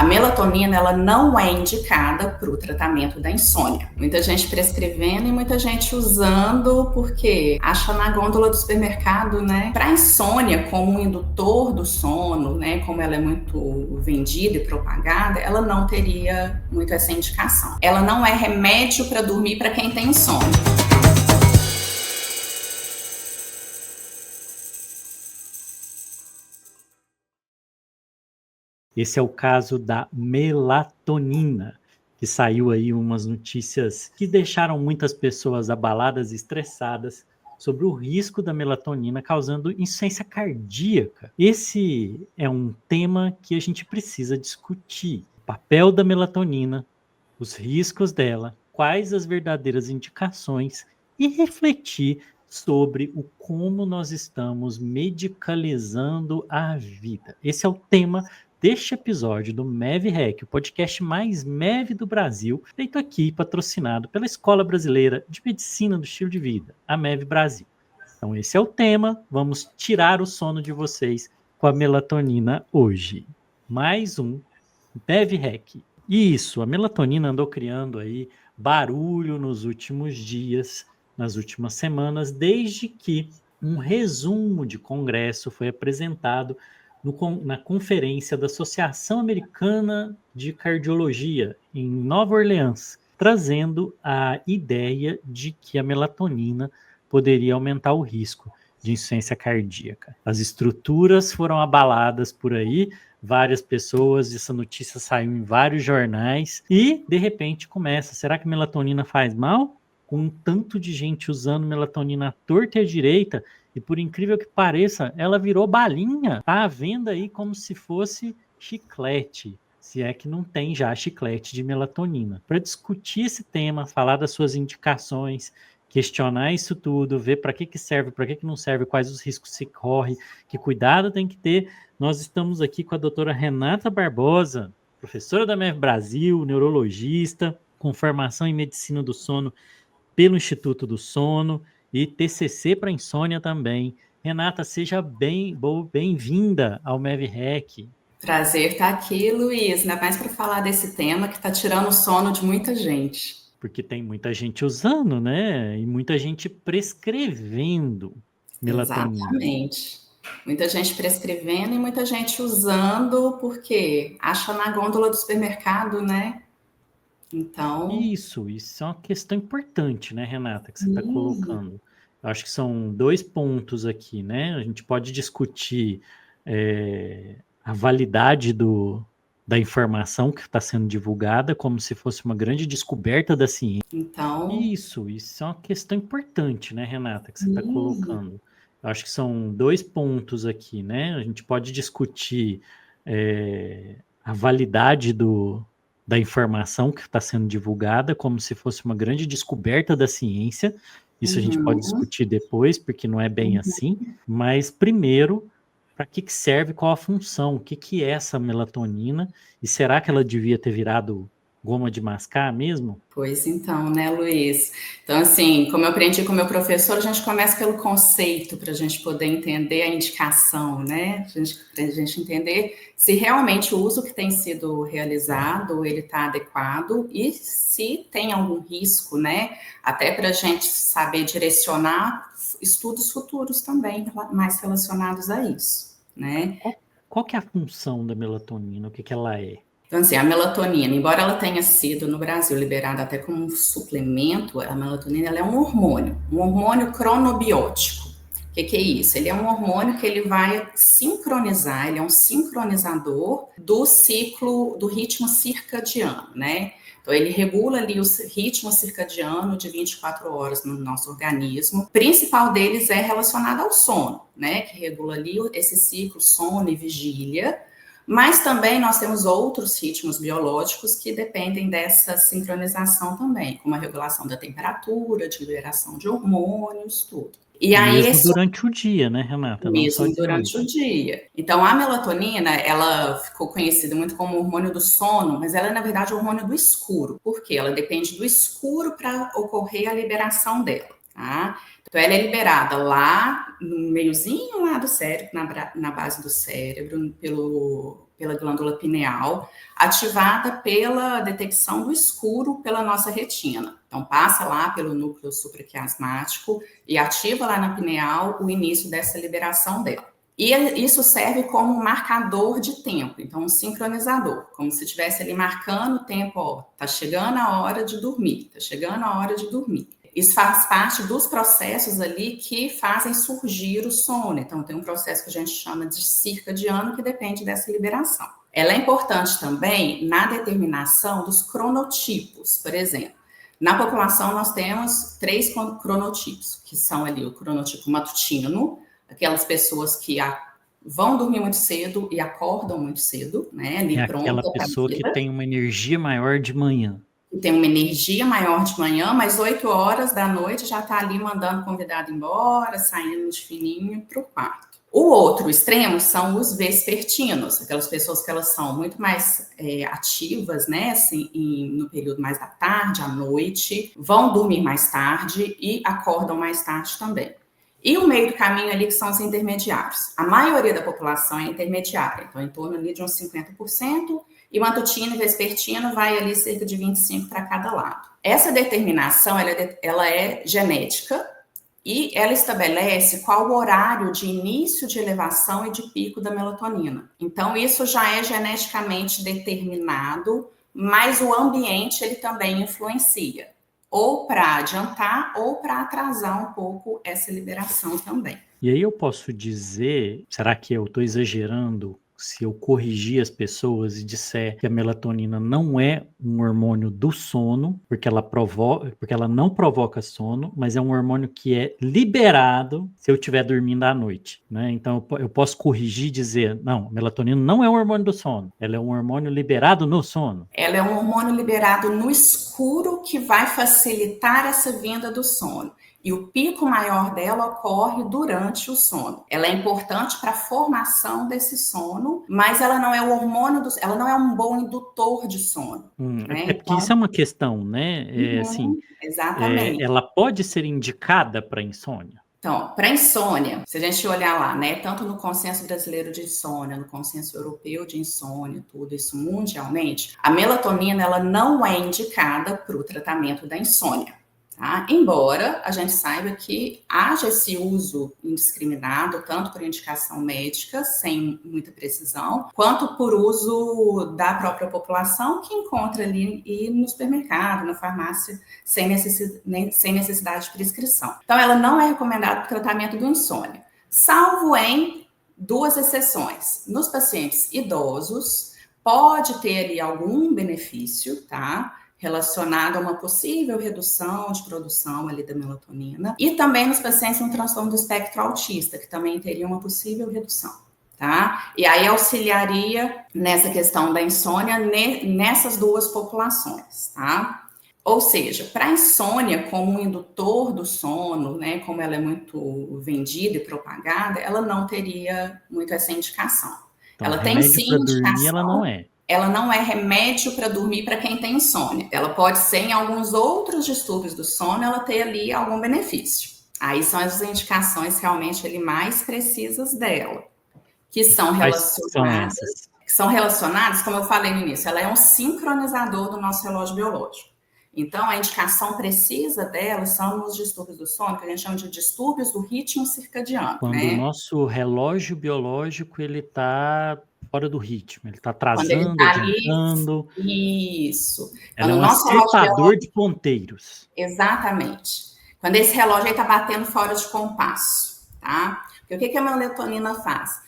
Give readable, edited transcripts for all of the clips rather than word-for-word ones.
A melatonina, ela não é indicada para o tratamento da insônia. Muita gente prescrevendo e muita gente usando porque acha na gôndola do supermercado, né? Para insônia, como um indutor do sono, né? Como ela é muito vendida e propagada, ela não teria muito essa indicação. Ela não é remédio para dormir para quem tem insônia. Esse é o caso da melatonina, que saiu aí umas notícias que deixaram muitas pessoas abaladas e estressadas sobre o risco da melatonina causando insuficiência cardíaca. Esse é um tema que a gente precisa discutir. O papel da melatonina, os riscos dela, quais as verdadeiras indicações e refletir sobre o como nós estamos medicalizando a vida. Esse é o tema deste episódio do MEV-REC, o podcast mais MEV do Brasil, feito aqui e patrocinado pela Escola Brasileira de Medicina do Estilo de Vida, a MEV Brasil. Então esse é o tema, vamos tirar o sono de vocês com a melatonina hoje. Mais um MEV-REC. Isso, a melatonina andou criando aí barulho nos últimos dias, nas últimas semanas, desde que um resumo de congresso foi apresentado na conferência da Associação Americana de Cardiologia, em Nova Orleans, trazendo a ideia de que a melatonina poderia aumentar o risco de insuficiência cardíaca. As estruturas foram abaladas por aí, várias pessoas, essa notícia saiu em vários jornais e, de repente, começa. Será que melatonina faz mal? Com um tanto de gente usando melatonina à torta e à direita, e por incrível que pareça, ela virou balinha. Está à venda aí como se fosse chiclete, se é que não tem já chiclete de melatonina. Para discutir esse tema, falar das suas indicações, questionar isso tudo, ver para que serve, para que não serve, quais os riscos se corre, que cuidado tem que ter, nós estamos aqui com a doutora Renata Barbosa, professora da MEV Brasil, neurologista, com formação em medicina do sono pelo Instituto do Sono e TCC para insônia também. Renata, seja bem-vinda ao MEV-REC. Prazer estar aqui, Luiz, ainda mais para falar desse tema que está tirando o sono de muita gente. Porque tem muita gente usando, né? E muita gente prescrevendo melatonina. Exatamente. Muita gente prescrevendo e muita gente usando porque acha na gôndola do supermercado, né? Então. Isso é uma questão importante, né, Renata, que você está colocando. Eu acho que são dois pontos aqui, né? A gente pode discutir a validade da informação que está sendo divulgada como se fosse uma grande descoberta da ciência. Então. Isso é uma questão importante, né, Renata, que você está colocando. Eu acho que são dois pontos aqui, né? A gente pode discutir a validade da informação que está sendo divulgada como se fosse uma grande descoberta da ciência. Isso a gente pode discutir depois, porque não é bem assim. Mas primeiro, para que serve, qual a função, o que é essa melatonina? E será que ela devia ter virado goma de mascar mesmo? Pois então, né, Luiz? Então, assim, como eu aprendi com o meu professor, a gente começa pelo conceito para a gente poder entender a indicação, né? Para a gente entender se realmente o uso que tem sido realizado, ele está adequado e se tem algum risco, né? Até para a gente saber direcionar estudos futuros também mais relacionados a isso, né? Qual que é a função da melatonina? O que ela é? Então, assim, a melatonina, embora ela tenha sido no Brasil liberada até como um suplemento, a melatonina ela é um hormônio cronobiótico. O que é isso? Ele é um hormônio que ele vai sincronizar, ele é um sincronizador do ciclo, do ritmo circadiano, né? Então, ele regula ali o ritmo circadiano de 24 horas no nosso organismo. O principal deles é relacionado ao sono, né? Que regula ali esse ciclo sono e vigília. Mas também nós temos outros ritmos biológicos que dependem dessa sincronização também, como a regulação da temperatura, de liberação de hormônios, tudo. E aí durante o dia, né, Renata? Não só mesmo durante o dia. Então, a melatonina, ela ficou conhecida muito como hormônio do sono, mas ela é, na verdade, o hormônio do escuro. Por quê? Ela depende do escuro para ocorrer a liberação dela, tá? Então, ela é liberada lá no meiozinho lá do cérebro, na base do cérebro, pela glândula pineal, ativada pela detecção do escuro pela nossa retina. Então, passa lá pelo núcleo supraquiasmático e ativa lá na pineal o início dessa liberação dela. E isso serve como um marcador de tempo, então um sincronizador, como se estivesse ali marcando o tempo, ó, tá chegando a hora de dormir, tá chegando a hora de dormir. Isso faz parte dos processos ali que fazem surgir o sono. Então, tem um processo que a gente chama de circadiano, que depende dessa liberação. Ela é importante também na determinação dos cronotipos, por exemplo. Na população, nós temos 3 cronotipos, que são ali o cronotipo matutino, aquelas pessoas que vão dormir muito cedo e acordam muito cedo, né? Ali é aquela pessoa que tem uma energia maior de manhã. Que tem uma energia maior de manhã, mas 8 horas da noite já está ali mandando o convidado embora, saindo de fininho para o quarto. O outro extremo são os vespertinos, aquelas pessoas que elas são muito mais ativas, né, assim, no período mais da tarde, à noite, vão dormir mais tarde e acordam mais tarde também. E o meio do caminho ali que são os intermediários. A maioria da população é intermediária, então em torno ali de uns 50%, e matutino e vespertino vai ali cerca de 25% para cada lado. Essa determinação, ela é genética, e ela estabelece qual o horário de início de elevação e de pico da melatonina. Então, isso já é geneticamente determinado, mas o ambiente ele também influencia, ou para adiantar ou para atrasar um pouco essa liberação também. E aí eu posso dizer, será que eu estou exagerando se eu corrigir as pessoas e disser que a melatonina não é um hormônio do sono, porque ela não provoca sono, mas é um hormônio que é liberado se eu estiver dormindo à noite, né? Então eu posso corrigir e dizer, não, a melatonina não é um hormônio do sono, ela é um hormônio liberado no sono. Ela é um hormônio liberado no escuro que vai facilitar essa vinda do sono. E o pico maior dela ocorre durante o sono. Ela é importante para a formação desse sono, mas ela não é o hormônio ela não é um bom indutor de sono. Né? É porque isso é uma questão, né? Exatamente. Ela pode ser indicada para insônia. Então, para insônia, se a gente olhar lá, né, tanto no consenso brasileiro de insônia, no consenso europeu de insônia, tudo isso mundialmente, a melatonina ela não é indicada para o tratamento da insônia. Tá? Embora a gente saiba que haja esse uso indiscriminado, tanto por indicação médica, sem muita precisão, quanto por uso da própria população que encontra ali e no supermercado, na farmácia, sem necessidade de prescrição. Então, ela não é recomendada para o tratamento do insônia, salvo em 2 exceções. Nos pacientes idosos, pode ter ali algum benefício, tá? Relacionado a uma possível redução de produção ali da melatonina, e também nos pacientes com transtorno do espectro autista, que também teria uma possível redução, tá? E aí auxiliaria nessa questão da insônia nessas 2 populações, tá? Ou seja, para a insônia como um indutor do sono, né, como ela é muito vendida e propagada, ela não teria muito essa indicação. Então, ela tem sim indicação. Dormir, ela não é. Ela não é remédio para dormir para quem tem insônia. Ela pode ser em alguns outros distúrbios do sono, ela ter ali algum benefício. Aí são as indicações realmente ali mais precisas dela, que são relacionadas, como eu falei no início, ela é um sincronizador do nosso relógio biológico. Então, a indicação precisa dela são nos distúrbios do sono, que a gente chama de distúrbios do ritmo circadiano. Quando o nosso relógio biológico, ele está fora do ritmo, ele está atrasando, adiantando. Isso. Ela é um acertador de ponteiros. Exatamente. Quando esse relógio está batendo fora de compasso, tá? Porque o que a melatonina faz?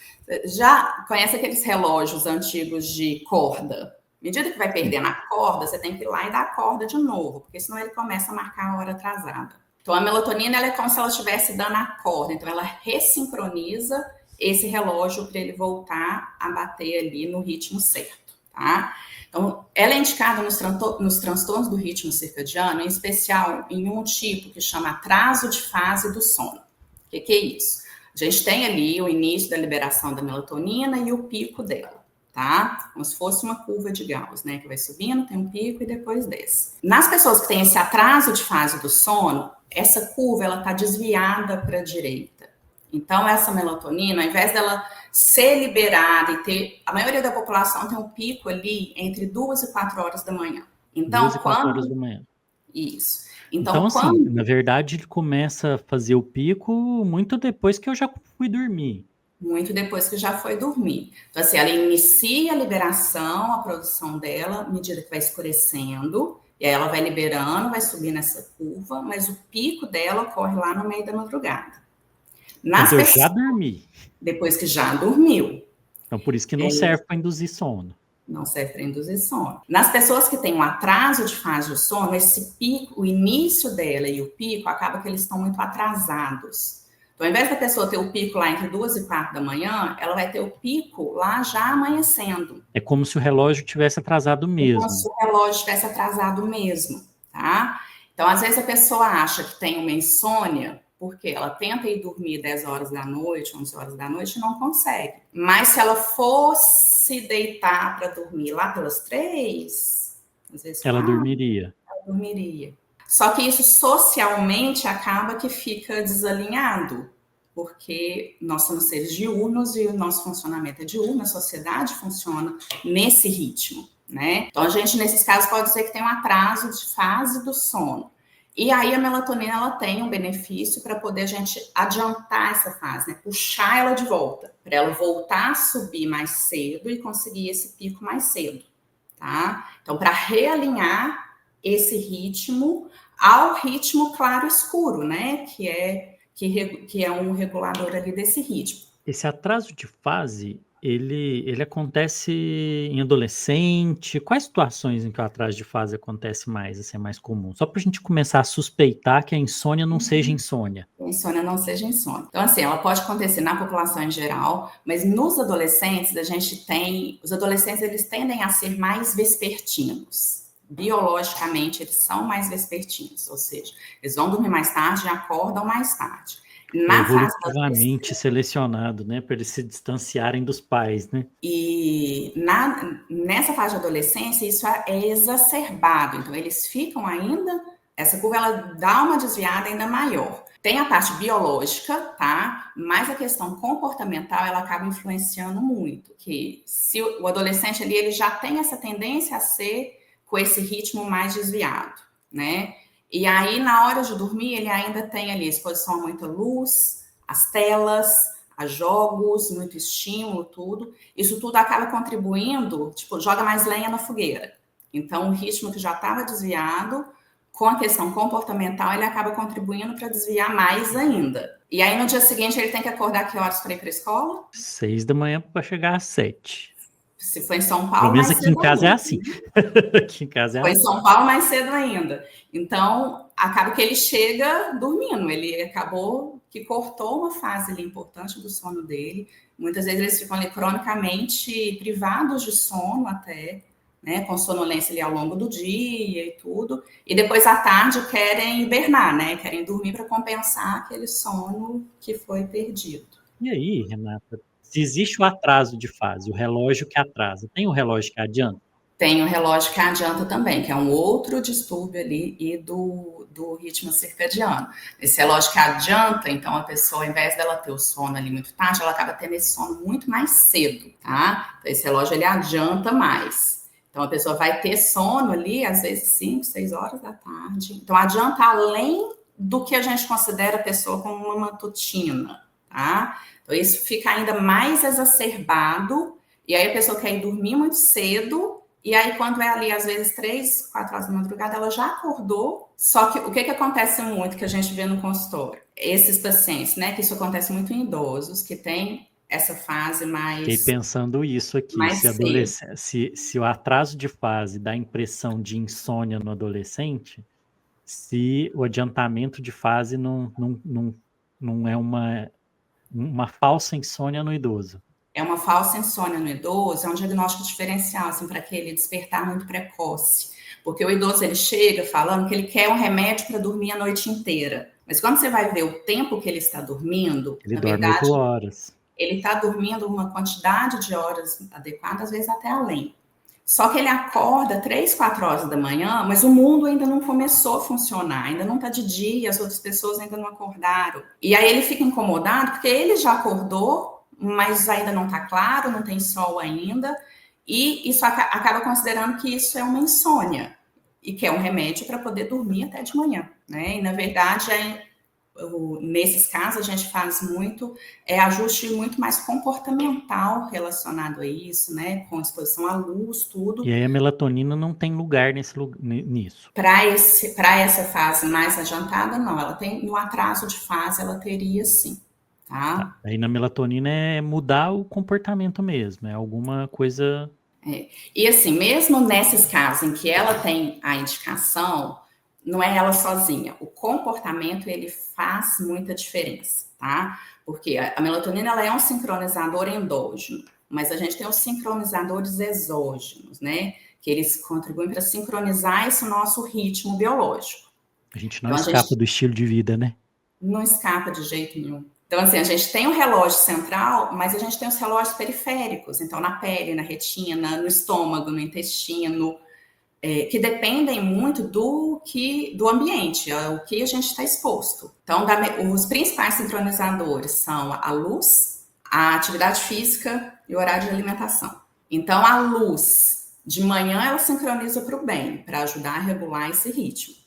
Já conhece aqueles relógios antigos de corda? À medida que vai perdendo a corda, você tem que ir lá e dar a corda de novo, porque senão ele começa a marcar a hora atrasada. Então, a melatonina ela é como se ela estivesse dando a corda, então ela ressincroniza esse relógio para ele voltar a bater ali no ritmo certo, tá? Então, ela é indicada nos transtornos do ritmo circadiano, em especial em um tipo que chama atraso de fase do sono. O que é isso? A gente tem ali o início da liberação da melatonina e o pico dela, tá? Como se fosse uma curva de Gauss, né? Que vai subindo, tem um pico e depois desce. Nas pessoas que têm esse atraso de fase do sono, essa curva ela está desviada para a direita. Então, essa melatonina, ao invés dela ser liberada e ter... A maioria da população tem um pico ali entre 2 e 4 horas da manhã. Então, 2 e 4 horas da manhã. Isso. Então, Então, assim, quando... na verdade, ele começa a fazer o pico muito depois que eu já fui dormir. Muito depois que já foi dormir. Então, assim, ela inicia a liberação, a produção dela, à medida que vai escurecendo, e aí ela vai liberando, vai subir nessa curva, mas o pico dela ocorre lá no meio da madrugada. Quando eu já dormi. Depois que já dormiu. Então, por isso que não serve para induzir sono. Não serve para induzir sono. Nas pessoas que têm um atraso de fase de sono, esse pico, o início dela e o pico, acaba que eles estão muito atrasados. Então, ao invés da pessoa ter o pico lá entre 2 e 4 da manhã, ela vai ter o pico lá já amanhecendo. É como se o relógio tivesse atrasado mesmo. É como se o relógio tivesse atrasado mesmo, tá? Então, às vezes a pessoa acha que tem uma insônia, porque ela tenta ir dormir 10 horas da noite, 11 horas da noite e não consegue. Mas se ela fosse deitar para dormir lá pelas 3, às vezes 4, ela dormiria. Ela dormiria. Só que isso socialmente acaba que fica desalinhado, porque nós somos seres diurnos e o nosso funcionamento é diurno, a sociedade funciona nesse ritmo, né? Então a gente, nesses casos, pode dizer que tem um atraso de fase do sono. E aí a melatonina, ela tem um benefício para poder a gente adiantar essa fase, né? Puxar ela de volta, para ela voltar a subir mais cedo e conseguir esse pico mais cedo, tá? Então, para realinhar esse ritmo ao ritmo claro-escuro, né? Que é um regulador ali desse ritmo. Esse atraso de fase, ele acontece em adolescente? Quais situações em que o atraso de fase acontece mais, assim, é mais comum? Só para a gente começar a suspeitar que a insônia não seja insônia. A insônia não seja insônia. Então, assim, ela pode acontecer na população em geral, mas nos adolescentes, a gente tem... Os adolescentes, eles tendem a ser mais vespertinos. Biologicamente, eles são mais vespertinos, ou seja, eles vão dormir mais tarde e acordam mais tarde. Evolutivamente selecionado, né, para eles se distanciarem dos pais, né? E nessa fase de adolescência, isso é exacerbado. Então, eles ficam ainda... Essa curva, ela dá uma desviada ainda maior. Tem a parte biológica, tá? Mas a questão comportamental, ela acaba influenciando muito. Que se o adolescente ali, ele já tem essa tendência a ser com esse ritmo mais desviado, né? E aí, na hora de dormir, ele ainda tem ali exposição a muita luz, as telas, a jogos, muito estímulo, tudo. Isso tudo acaba contribuindo, tipo, joga mais lenha na fogueira. Então, o ritmo que já estava desviado, com a questão comportamental, ele acaba contribuindo para desviar mais ainda. E aí, no dia seguinte, ele tem que acordar que horas para ir para a escola? 6 da manhã para chegar às 7. Se for em São Paulo, pelo menos mais aqui em casa ainda. é assim. Aqui em casa é foi assim. em São Paulo, mais cedo ainda. Então, acaba que ele chega dormindo. Ele acabou que cortou uma fase ali importante do sono dele. Muitas vezes eles ficam ali cronicamente privados de sono até, né, com sonolência ali ao longo do dia e tudo, e depois à tarde querem hibernar, né, querem dormir para compensar aquele sono que foi perdido. E aí, Renata, se existe o atraso de fase, o relógio que atrasa, tem o relógio que adianta? Tem o relógio que adianta também, que é um outro distúrbio ali e do ritmo circadiano. Esse relógio que adianta, então a pessoa, ao invés dela ter o sono ali muito tarde, ela acaba tendo esse sono muito mais cedo, tá? Então esse relógio, ele adianta mais. Então, a pessoa vai ter sono ali, às vezes, 5, 6 horas da tarde. Então, adianta além do que a gente considera a pessoa como uma matutina, tá? Então, isso fica ainda mais exacerbado. E aí, a pessoa quer ir dormir muito cedo. E aí, quando é ali, às vezes, 3, 4 horas da madrugada, ela já acordou. Só que o que acontece muito, que a gente vê no consultório? Esses pacientes, né? Que isso acontece muito em idosos, que tem essa fase mais... Fiquei pensando isso aqui, se o atraso de fase dá impressão de insônia no adolescente, se o adiantamento de fase não é uma falsa insônia no idoso. É uma falsa insônia no idoso, é um diagnóstico diferencial, assim, para aquele despertar muito precoce. Porque o idoso, ele chega falando que ele quer um remédio para dormir a noite inteira. Mas quando você vai ver o tempo que ele está dormindo, ele na dorme verdade, 8 horas. Ele está dormindo uma quantidade de horas adequada, às vezes até além. Só que ele acorda 3, 4 horas da manhã, mas o mundo ainda não começou a funcionar, ainda não está de dia, as outras pessoas ainda não acordaram. E aí ele fica incomodado porque ele já acordou, mas ainda não está claro, não tem sol ainda, e isso acaba considerando que isso é uma insônia e que é um remédio para poder dormir até de manhã, né? E na verdade, nesses casos, a gente faz muito ajuste muito mais comportamental relacionado a isso, né? Com exposição à luz, tudo. E aí a melatonina não tem lugar nisso. Para essa fase mais adiantada, não. Ela tem, no atraso de fase, ela teria sim, tá? Aí na melatonina é mudar o comportamento mesmo, é alguma coisa. E assim, mesmo nesses casos em que ela tem a indicação, não é ela sozinha. O comportamento, ele faz muita diferença, tá? Porque a melatonina, ela é um sincronizador endógeno, mas a gente tem os sincronizadores exógenos, né? Que eles contribuem para sincronizar esse nosso ritmo biológico. A gente não escapa do estilo de vida, né? Não escapa de jeito nenhum. Então, assim, a gente tem o relógio central, mas a gente tem os relógios periféricos. Então, na pele, na retina, no estômago, no intestino, que dependem muito do ambiente, o que a gente está exposto. Então, os principais sincronizadores são a luz, a atividade física e o horário de alimentação. Então, a luz, de manhã, ela sincroniza para o bem, para ajudar a regular esse ritmo.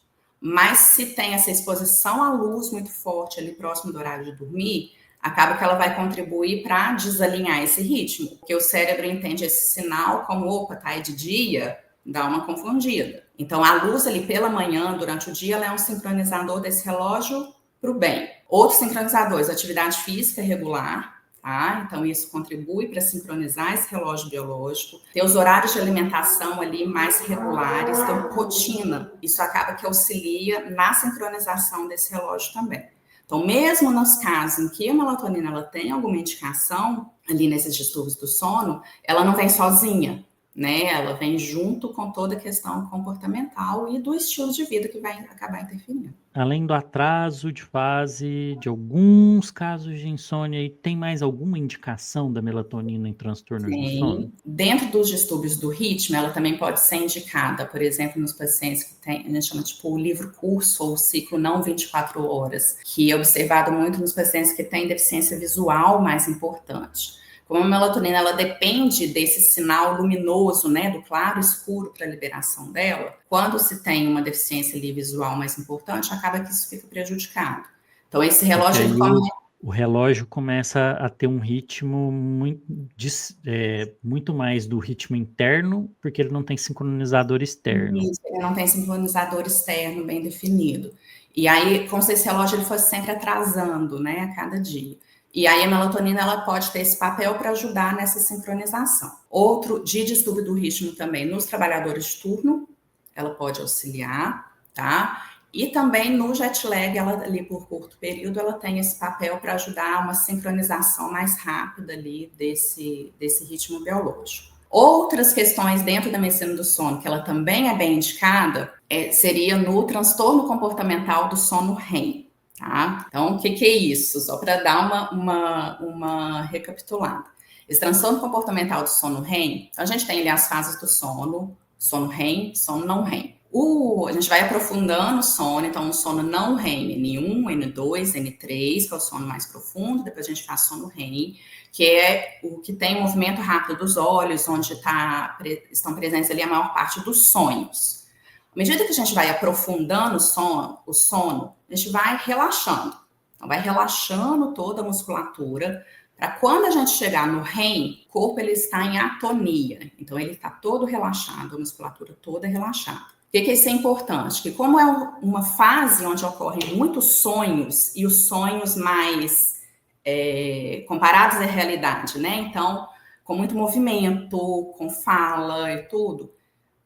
Mas se tem essa exposição à luz muito forte ali próximo do horário de dormir, acaba que ela vai contribuir para desalinhar esse ritmo, porque o cérebro entende esse sinal como, opa, tá aí de dia, dá uma confundida. Então, a luz ali pela manhã, durante o dia, ela é um sincronizador desse relógio para o bem. Outros sincronizadores, atividade física regular, tá? Então, isso contribui para sincronizar esse relógio biológico. Ter os horários de alimentação ali mais regulares, ter rotina. Isso acaba que auxilia na sincronização desse relógio também. Então, mesmo nos casos em que a melatonina ela tem alguma indicação, ali nesses distúrbios do sono, ela não vem sozinha, né? Ela vem junto com toda a questão comportamental e do estilo de vida que vai acabar interferindo. Além do atraso de fase, de alguns casos de insônia, e tem mais alguma indicação da melatonina em transtornos do sono? Dentro dos distúrbios do ritmo, ela também pode ser indicada, por exemplo, nos pacientes que tem, a gente chama tipo o livro curso ou o ciclo não 24 horas, que é observado muito nos pacientes que têm deficiência visual mais importante. Como a melatonina, ela depende desse sinal luminoso, né, do claro e escuro para a liberação dela, quando se tem uma deficiência ali visual mais importante, acaba que isso fica prejudicado. Então, esse relógio... O relógio começa a ter um ritmo muito mais do ritmo interno, porque ele não tem sincronizador externo. Isso, ele não tem sincronizador externo bem definido. E aí, como se esse relógio ele fosse sempre atrasando, né, a cada dia. E aí a melatonina ela pode ter esse papel para ajudar nessa sincronização. Outro de distúrbio do ritmo também nos trabalhadores de turno, ela pode auxiliar, tá? E também no jet lag, ela ali por curto período, ela tem esse papel para ajudar uma sincronização mais rápida ali desse ritmo biológico. Outras questões dentro da medicina do sono, que ela também é bem indicada, seria no transtorno comportamental do sono REM. Tá? Então, o que é isso? Só para dar uma recapitulada. Esse transtorno comportamental do sono REM, a gente tem ali as fases do sono REM, sono não REM. A gente vai aprofundando o sono, então o sono não REM, N1, N2, N3, que é o sono mais profundo, depois a gente faz sono REM, que é o que tem movimento rápido dos olhos, onde estão presentes ali a maior parte dos sonhos. À medida que a gente vai aprofundando o sono, a gente vai relaxando. Então, vai relaxando toda a musculatura, para quando a gente chegar no REM, o corpo ele está em atonia. Então, ele está todo relaxado, a musculatura toda relaxada. O que isso é importante? Que como é uma fase onde ocorrem muitos sonhos, e os sonhos mais comparados à realidade, né? Então, com muito movimento, com fala e tudo,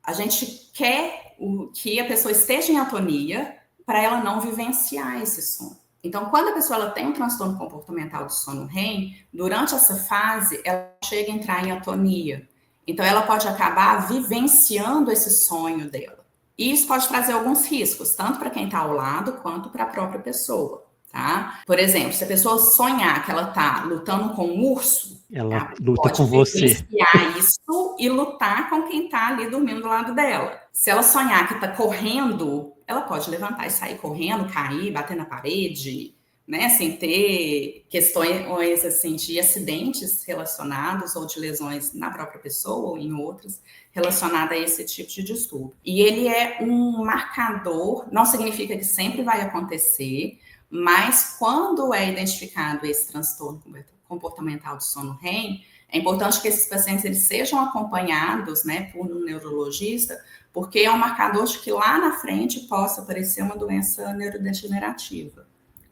a gente quer que a pessoa esteja em atonia para ela não vivenciar esse sono. Então, quando a pessoa ela tem um transtorno comportamental do sono REM, durante essa fase, ela chega a entrar em atonia. Então, ela pode acabar vivenciando esse sonho dela. E isso pode trazer alguns riscos, tanto para quem está ao lado, quanto para a própria pessoa. tá? Por exemplo, se a pessoa sonhar que ela tá lutando com um urso, Ela ela luta pode com você. vivenciar isso e lutar com quem tá ali dormindo do lado dela. Se ela sonhar que tá correndo, ela pode levantar e sair correndo, cair, bater na parede, né, sem ter questões assim de acidentes relacionados ou de lesões na própria pessoa ou em outras relacionadas a esse tipo de distúrbio. E ele é um marcador, não significa que sempre vai acontecer, mas quando é identificado esse transtorno comportamental do sono REM, é importante que esses pacientes eles sejam acompanhados, né, por um neurologista, porque é um marcador de que lá na frente possa aparecer uma doença neurodegenerativa,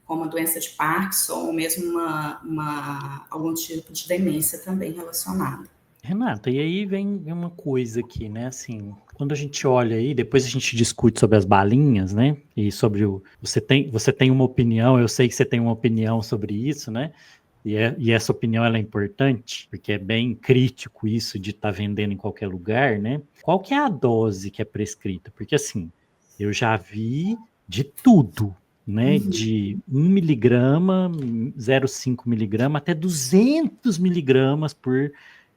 como a doença de Parkinson, ou mesmo algum tipo de demência também relacionada. Renata, e aí vem uma coisa aqui, né? Assim, quando a gente olha aí, depois a gente discute sobre as balinhas, né? E sobre você tem uma opinião, eu sei que você tem uma opinião sobre isso, né? E essa opinião ela é importante, porque é bem crítico isso de estar vendendo em qualquer lugar, né? Qual que é a dose que é prescrita? Porque assim, eu já vi de tudo, né? De 1 miligrama, 0,5 miligrama, até 200 miligramas por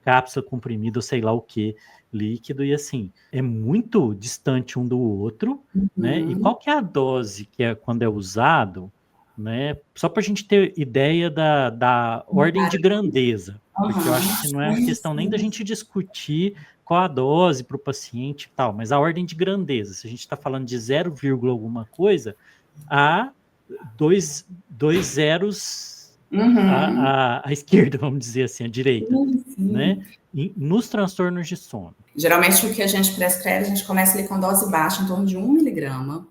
cápsula comprimida, ou sei lá o que, líquido, e assim, é muito distante um do outro, né? E qual que é a dose que é quando é usado, né? Só para a gente ter ideia da ordem de grandeza, porque eu acho que não é a questão nem da gente discutir qual a dose para o paciente e tal, mas a ordem de grandeza. Se a gente está falando de 0, alguma coisa, a dois zeros à esquerda, vamos dizer assim, à direita, né? Nos transtornos de sono. Geralmente o que a gente prescreve, a gente começa ali com dose baixa, em torno de 1 miligrama,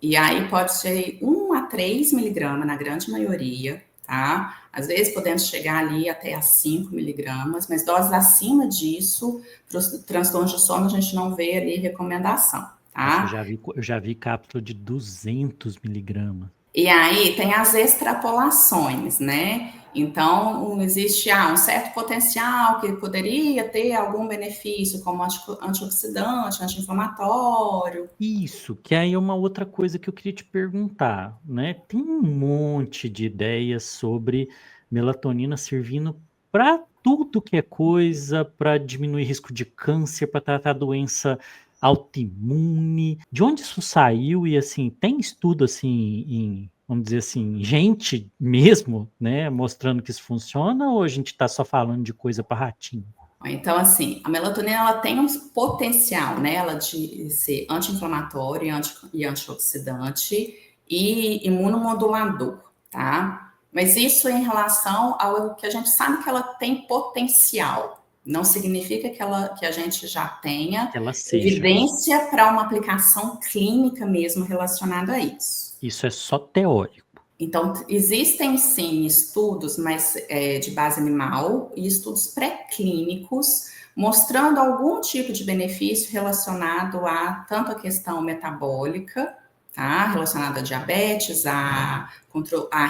e aí pode ser 1 a 3 miligramas na grande maioria, tá? Às vezes podemos chegar ali até a 5 miligramas, mas doses acima disso, para os transtornos de sono, a gente não vê ali recomendação, Nossa, tá? eu já vi cápsula de 200 miligramas. E aí tem as extrapolações, né? Então, existe um certo potencial que poderia ter algum benefício, como antioxidante, anti-inflamatório. Isso, que aí é uma outra coisa que eu queria te perguntar, né? Tem um monte de ideias sobre melatonina servindo para tudo que é coisa, para diminuir risco de câncer, para tratar doença autoimune. De onde isso saiu? E assim, tem estudo assim vamos dizer assim, gente mesmo, né, mostrando que isso funciona, ou a gente está só falando de coisa para ratinho? Então, assim, a melatonina ela tem um potencial, né? Ela de ser anti-inflamatório e antioxidante e imunomodulador, tá? Mas isso em relação ao que a gente sabe que ela tem potencial. Não significa que a gente já tenha Que ela seja. evidência para uma aplicação clínica mesmo relacionada a isso. Isso é só teórico. Então, existem sim estudos mais de base animal e estudos pré-clínicos mostrando algum tipo de benefício relacionado a tanto a questão metabólica, tá? Relacionada a diabetes, a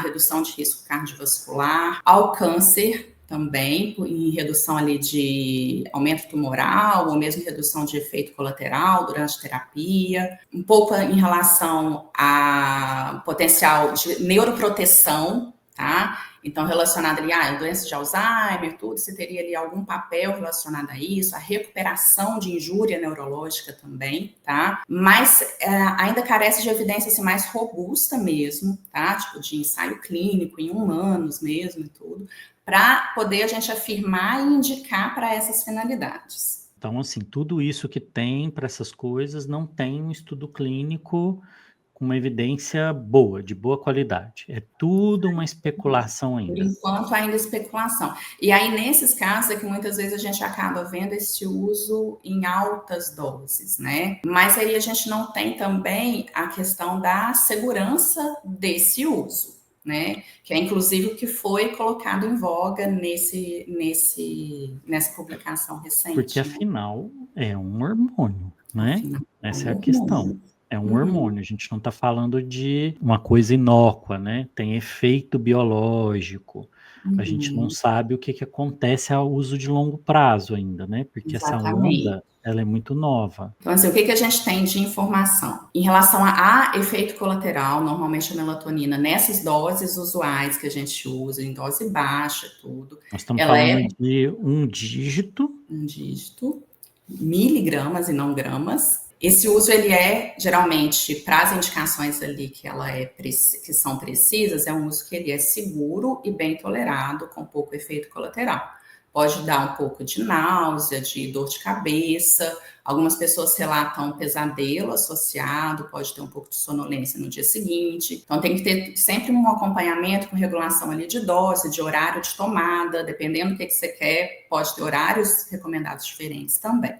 redução de risco cardiovascular, ao câncer também, em redução ali de aumento tumoral, ou mesmo redução de efeito colateral durante terapia, um pouco em relação a potencial de neuroproteção, tá? Então, relacionado ali a doença de Alzheimer, tudo, se teria ali algum papel relacionado a isso, a recuperação de injúria neurológica também, tá? Mas ainda carece de evidência assim, mais robusta mesmo, tá? Tipo, de ensaio clínico em humanos mesmo e tudo, para poder a gente afirmar e indicar para essas finalidades. Então, assim, tudo isso que tem para essas coisas não tem um estudo clínico com uma evidência boa, de boa qualidade. É tudo uma especulação ainda. Por enquanto, ainda é especulação. E aí, nesses casos, é que muitas vezes a gente acaba vendo esse uso em altas doses, né? Mas aí a gente não tem também a questão da segurança desse uso, né? Que é inclusive o que foi colocado em voga nessa publicação recente. Porque afinal é um hormônio, né? Essa é a questão. É um hormônio, a gente não está falando de uma coisa inócua, né? Tem efeito biológico. A gente não sabe o que acontece ao uso de longo prazo ainda, né? Porque essa Ela é muito nova. Então, assim, o que a gente tem de informação? Em relação a efeito colateral, normalmente a melatonina, nessas doses usuais que a gente usa, em dose baixa, tudo, Nós estamos ela falando é de um dígito. um dígito, miligramas e não gramas. Esse uso, ele é, geralmente, para as indicações ali que são precisas, é um uso que ele é seguro e bem tolerado, com pouco efeito colateral. Pode dar um pouco de náusea, de dor de cabeça. Algumas pessoas relatam pesadelo associado, pode ter um pouco de sonolência no dia seguinte. Então, tem que ter sempre um acompanhamento com regulação ali de dose, de horário de tomada. Dependendo do que você quer, pode ter horários recomendados diferentes também.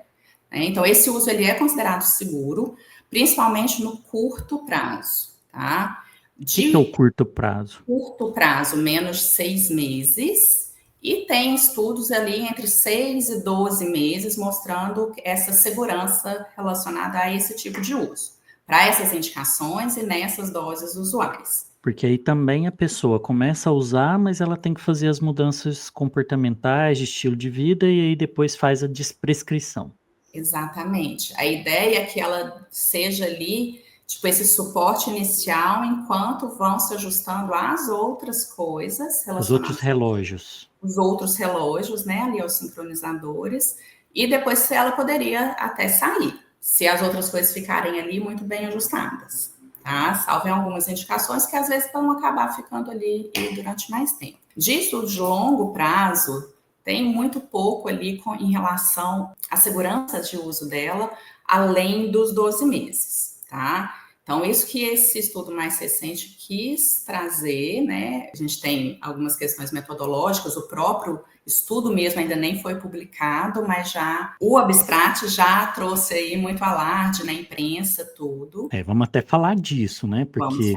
Então, esse uso ele é considerado seguro, principalmente no curto prazo, tá? O que é o curto prazo? Curto prazo, menos de 6 meses. E tem estudos ali entre 6 e 12 meses mostrando essa segurança relacionada a esse tipo de uso, para essas indicações e nessas doses usuais. Porque aí também a pessoa começa a usar, mas ela tem que fazer as mudanças comportamentais, de estilo de vida, e aí depois faz a desprescrição. Exatamente. A ideia é que ela seja ali, tipo, esse suporte inicial, enquanto vão se ajustando às outras coisas relacionadas. Os outros relógios. Os outros relógios, né, ali aos sincronizadores, e depois ela poderia até sair, se as outras coisas ficarem ali muito bem ajustadas, tá? Salvo em algumas indicações que às vezes vão acabar ficando ali durante mais tempo. De estudo de longo prazo, tem muito pouco ali em relação à segurança de uso dela, além dos 12 meses, tá? Então, isso que esse estudo mais recente quis trazer, né? A gente tem algumas questões metodológicas, o próprio estudo mesmo ainda nem foi publicado, mas já o abstract já trouxe aí muito alarde na imprensa, tudo. Vamos até falar disso, né? Porque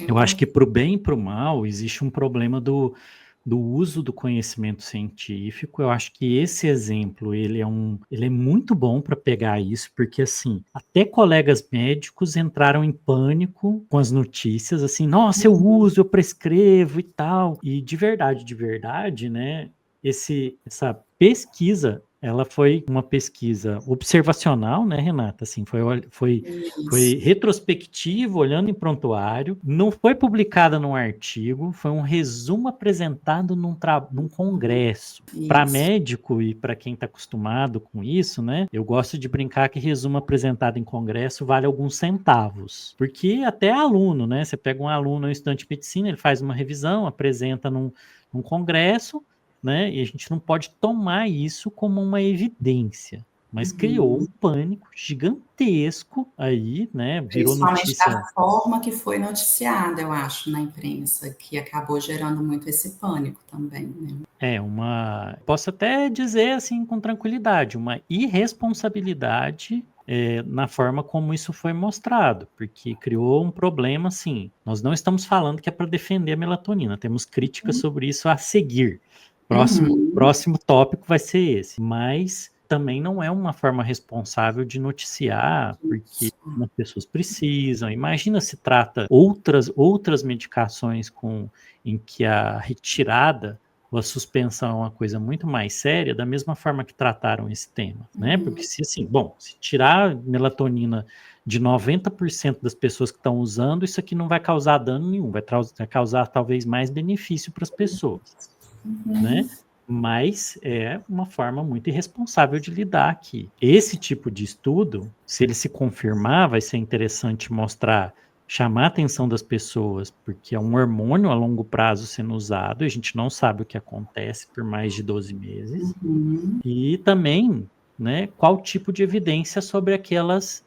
eu acho que para o bem e para o mal existe um problema do uso do conhecimento científico. Eu acho que esse exemplo, ele é muito bom para pegar isso, porque assim, até colegas médicos entraram em pânico com as notícias, assim, nossa, eu uso, eu prescrevo e tal. E de verdade, né, essa pesquisa, ela foi uma pesquisa observacional, né, Renata? Assim, foi retrospectivo, olhando em prontuário, não foi publicada num artigo, foi um resumo apresentado num congresso. Para médico e para quem está acostumado com isso, né, eu gosto de brincar que resumo apresentado em congresso vale alguns centavos, porque até aluno, né, você pega um aluno no estudante de medicina, ele faz uma revisão, apresenta num congresso, né? E a gente não pode tomar isso como uma evidência, mas criou um pânico gigantesco aí, né? Virou notícia. Da forma que foi noticiada, eu acho, na imprensa, que acabou gerando muito esse pânico também, né? Posso até dizer assim com tranquilidade, uma irresponsabilidade na forma como isso foi mostrado, porque criou um problema assim. Nós não estamos falando que é para defender a melatonina, temos críticas sobre isso a seguir. Próximo tópico vai ser esse, mas também não é uma forma responsável de noticiar, porque as pessoas precisam. Imagina se trata outras medicações em que a retirada ou a suspensão é uma coisa muito mais séria, da mesma forma que trataram esse tema, né? Porque se tirar melatonina de 90% das pessoas que estão usando, isso aqui não vai causar dano nenhum, vai causar talvez mais benefício para as pessoas. Né? Mas é uma forma muito irresponsável de lidar aqui. Esse tipo de estudo, se ele se confirmar, vai ser interessante chamar a atenção das pessoas, porque é um hormônio a longo prazo sendo usado, e a gente não sabe o que acontece por mais de 12 meses. E também, né, qual tipo de evidência sobre aqueles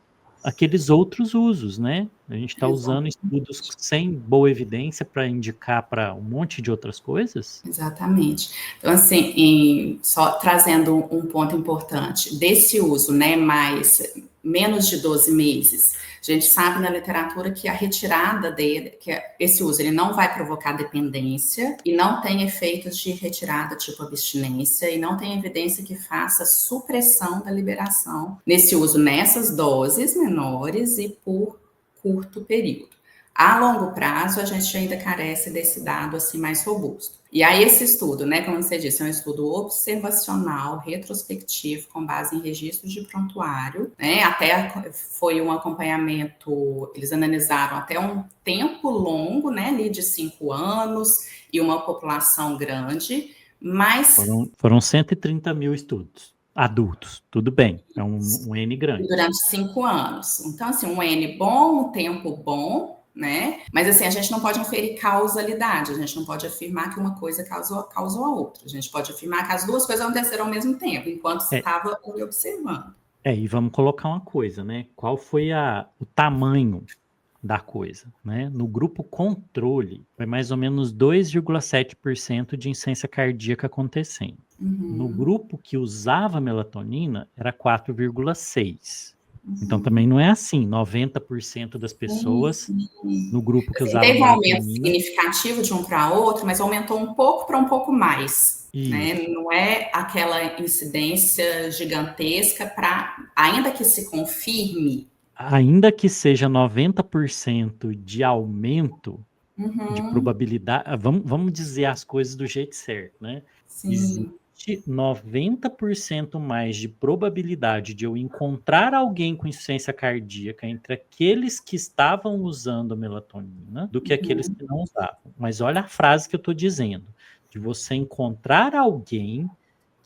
outros usos, né? A gente está usando estudos sem boa evidência para indicar para um monte de outras coisas. Exatamente. Então, assim, só trazendo um ponto importante desse uso, né, menos de 12 meses, a gente sabe na literatura que a retirada dele, esse uso, ele não vai provocar dependência e não tem efeitos de retirada tipo abstinência e não tem evidência que faça supressão da liberação nesse uso nessas doses menores e por curto período. A longo prazo, a gente ainda carece desse dado assim mais robusto. E aí esse estudo, né, como você disse, é um estudo observacional, retrospectivo, com base em registros de prontuário, né, até foi um acompanhamento, eles analisaram até um tempo longo, né, ali de 5 anos, e uma população grande, mas... Foram 130 mil estudos, adultos, tudo bem, é um N grande. Durante 5 anos. Então, assim, um N bom, um tempo bom, né? Mas assim, a gente não pode inferir causalidade, a gente não pode afirmar que uma coisa causou a outra. A gente pode afirmar que as duas coisas aconteceram ao mesmo tempo, enquanto estava observando. E vamos colocar uma coisa, né? Qual foi o tamanho da coisa, né? No grupo controle, foi mais ou menos 2,7% de insuficiência cardíaca acontecendo. No grupo que usava melatonina, era 4,6%. Então também não é assim, 90% das pessoas no grupo que usava melatonina. Teve um aumento significativo de um para outro, mas aumentou um pouco para um pouco mais. Né? Não é aquela incidência gigantesca para, ainda que se confirme. Ainda que seja 90% de aumento de probabilidade, vamos dizer as coisas do jeito certo, né? Sim. Existe 90% mais de probabilidade de eu encontrar alguém com insuficiência cardíaca entre aqueles que estavam usando melatonina do que aqueles que não usavam. Mas olha a frase que eu estou dizendo, de você encontrar alguém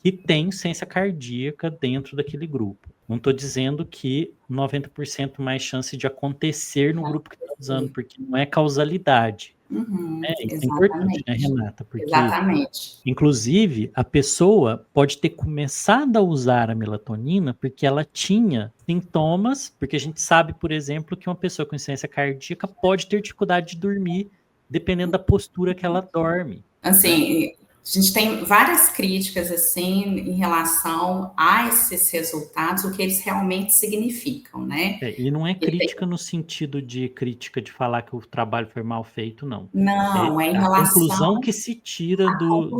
que tem insuficiência cardíaca dentro daquele grupo. Não estou dizendo que 90% mais chance de acontecer no grupo que está usando, porque não é causalidade. Isso é importante, né, Renata? Porque, exatamente. Inclusive, a pessoa pode ter começado a usar a melatonina porque ela tinha sintomas, porque a gente sabe, por exemplo, que uma pessoa com insuficiência cardíaca pode ter dificuldade de dormir, dependendo da postura que ela dorme. Assim, a gente tem várias críticas, assim, em relação a esses resultados, o que eles realmente significam, né? E não é crítica no sentido de crítica de falar que o trabalho foi mal feito, não. Não, é em a relação... conclusão que se tira do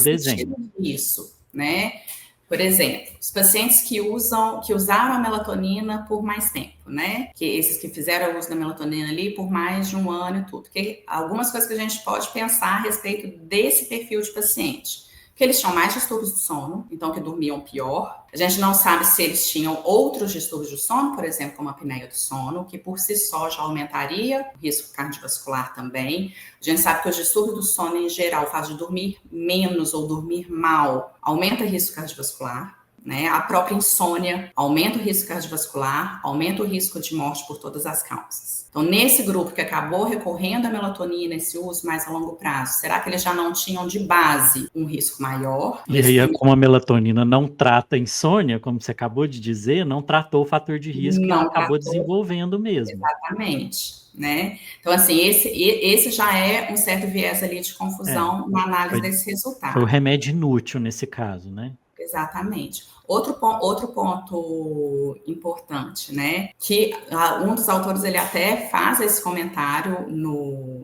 desenho. Isso, né? Por exemplo, os pacientes que usaram a melatonina por mais tempo, né? Que esses que fizeram o uso da melatonina ali por mais de 1 ano e tudo. Que algumas coisas que a gente pode pensar a respeito desse perfil de paciente. Que eles tinham mais distúrbios do sono, então que dormiam pior. A gente não sabe se eles tinham outros distúrbios do sono, por exemplo, como a apneia do sono, que por si só já aumentaria o risco cardiovascular também. A gente sabe que os distúrbios do sono, em geral, o fato de dormir menos ou dormir mal, aumenta o risco cardiovascular. Né? A própria insônia aumenta o risco cardiovascular, aumenta o risco de morte por todas as causas. Então, nesse grupo que acabou recorrendo à melatonina, esse uso mais a longo prazo, será que eles já não tinham de base um risco maior? E aí, como a melatonina não trata insônia, como você acabou de dizer, não tratou o fator de risco e ela acabou desenvolvendo mesmo. Exatamente. Né? Então, assim, esse já é um certo viés ali de confusão na análise desse resultado. Foi o remédio inútil nesse caso, né? Exatamente. Outro ponto importante, né? Que um dos autores ele até faz esse comentário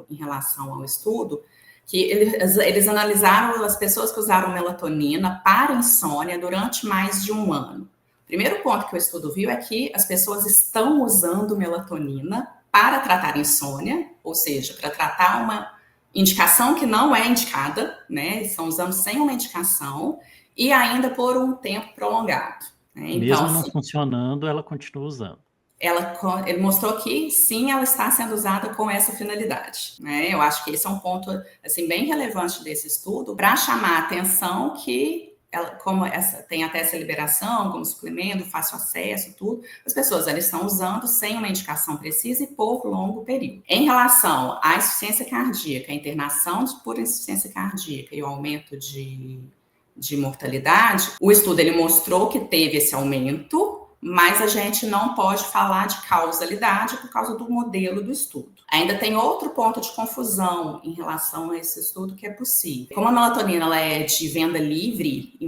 em relação ao estudo, que eles analisaram as pessoas que usaram melatonina para insônia durante mais de 1 ano. O primeiro ponto que o estudo viu é que as pessoas estão usando melatonina para tratar insônia, ou seja, para tratar uma indicação que não é indicada, né? Estão usando sem uma indicação e ainda por um tempo prolongado. Né? Então, mesmo não funcionando, ela continua usando. Ele mostrou que sim, ela está sendo usada com essa finalidade. Né? Eu acho que esse é um ponto assim, bem relevante desse estudo para chamar a atenção que ela, como tem até essa liberação, como suplemento, fácil acesso, tudo, as pessoas elas estão usando sem uma indicação precisa e por longo período. Em relação à insuficiência cardíaca, a internação por insuficiência cardíaca e o aumento de mortalidade, o estudo ele mostrou que teve esse aumento, mas a gente não pode falar de causalidade por causa do modelo do estudo. Ainda tem outro ponto de confusão em relação a esse estudo que é possível. Como a melatonina ela é de venda livre